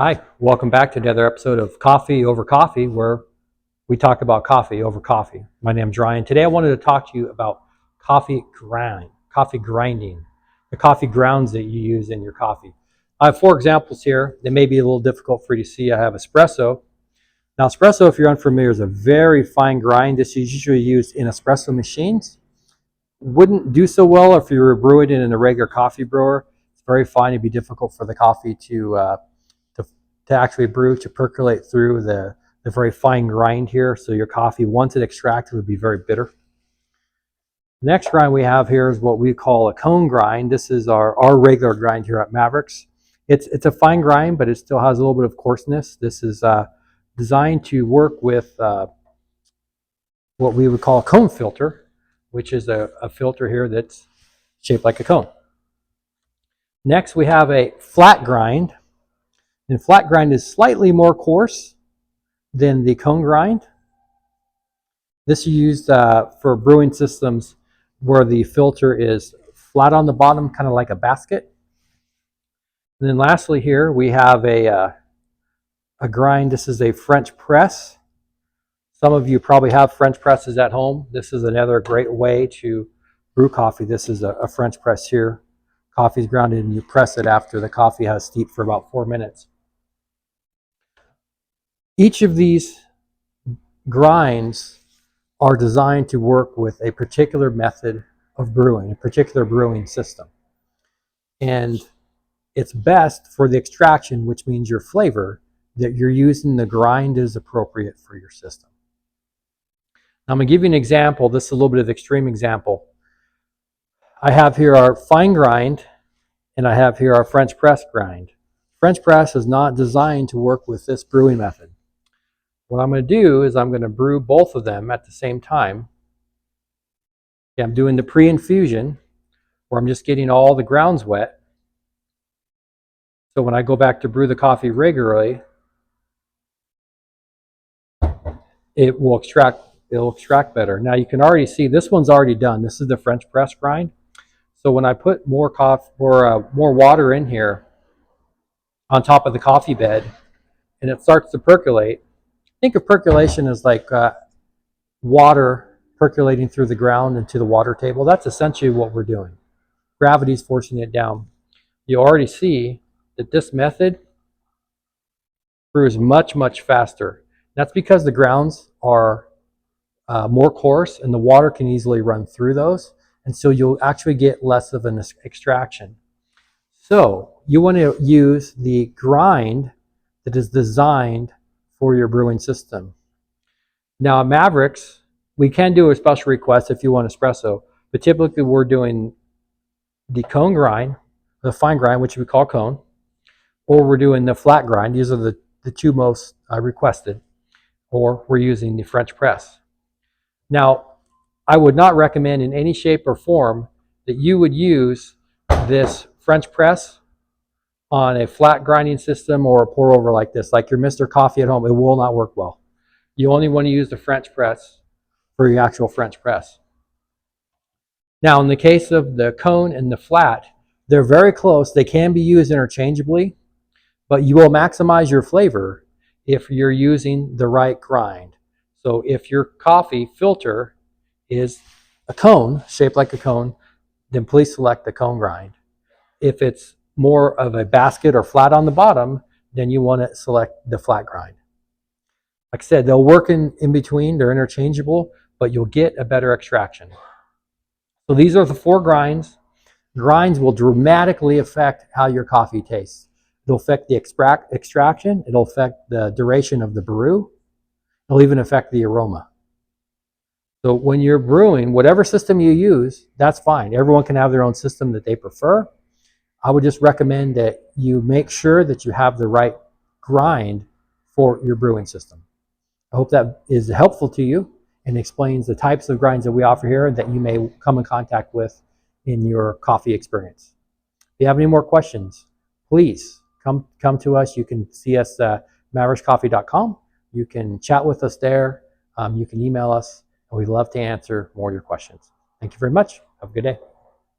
Hi, welcome back to another episode of Coffee Over Coffee, where we talk about coffee over coffee. My name's Ryan. Today I wanted to talk to you about coffee grinding, the coffee grounds that you use in your coffee. I have four examples here. They may be a little difficult for you to see. I have espresso. Now, espresso, if you're unfamiliar, is a very fine grind. This is usually used in espresso machines. Wouldn't do so well if you were brewing it in a regular coffee brewer. It's very fine. It'd be difficult for the coffee to actually brew, to percolate through the very fine grind here. So your coffee, once it extracted, would be very bitter. The next grind we have here is what we call a cone grind. This is our regular grind here at Mavericks. It's a fine grind, but it still has a little bit of coarseness. This is designed to work with what we would call a cone filter, which is a filter here that's shaped like a cone. Next, we have a flat grind. And flat grind is slightly more coarse than the cone grind. This is used for brewing systems where the filter is flat on the bottom, kind of like a basket. And then lastly here, we have a grind. This is a French press. Some of you probably have French presses at home. This is another great way to brew coffee. This is a French press here. Coffee is grounded and you press it after the coffee has steeped for about 4 minutes. Each of these grinds are designed to work with a particular method of brewing, a particular brewing system. And it's best for the extraction, which means your flavor, that you're using the grind that is appropriate for your system. Now I'm going to give you an example. This is a little bit of an extreme example. I have here our fine grind, and I have here our French press grind. French press is not designed to work with this brewing method. What I'm going to do is I'm going to brew both of them at the same time. Okay, I'm doing the pre-infusion, where I'm just getting all the grounds wet. So when I go back to brew the coffee regularly, it'll extract better. Now you can already see this one's already done. This is the French press grind. So when I put more water in here on top of the coffee bed, and it starts to percolate, think of percolation as like water percolating through the ground into the water table. That's essentially what we're doing. Gravity's forcing it down. You already see that this method brews much, much faster. That's because the grounds are more coarse and the water can easily run through those. And so you'll actually get less of an extraction. So you want to use the grind that is designed for your brewing system. Now at Mavericks, we can do a special request if you want espresso, but typically we're doing the cone grind, the fine grind, which we call cone, or we're doing the flat grind. These are the two most requested, or we're using the French press. Now, I would not recommend in any shape or form that you would use this French press on a flat grinding system or a pour over like this, like your Mr. Coffee at home. It will not work well. You only want to use the French press for your actual French press. Now, in the case of the cone and the flat, they're very close. They can be used interchangeably, but you will maximize your flavor if you're using the right grind. So if your coffee filter is a cone, shaped like a cone, then please select the cone grind. If it's more of a basket or flat on the bottom, then you want to select the flat grind. Like I said, they'll work in between. They're interchangeable, but you'll get a better extraction. So these are the four grinds. Grinds will dramatically affect how your coffee tastes. It'll affect the extraction. It'll affect the duration of the brew. It'll even affect the aroma. So when you're brewing, whatever system you use, that's fine. Everyone can have their own system that they prefer. I would just recommend that you make sure that you have the right grind for your brewing system. I hope that is helpful to you and explains the types of grinds that we offer here that you may come in contact with in your coffee experience. If you have any more questions, please come to us. You can see us at maverickscoffee.com. You can chat with us there. You can email us, and we'd love to answer more of your questions. Thank you very much. Have a good day.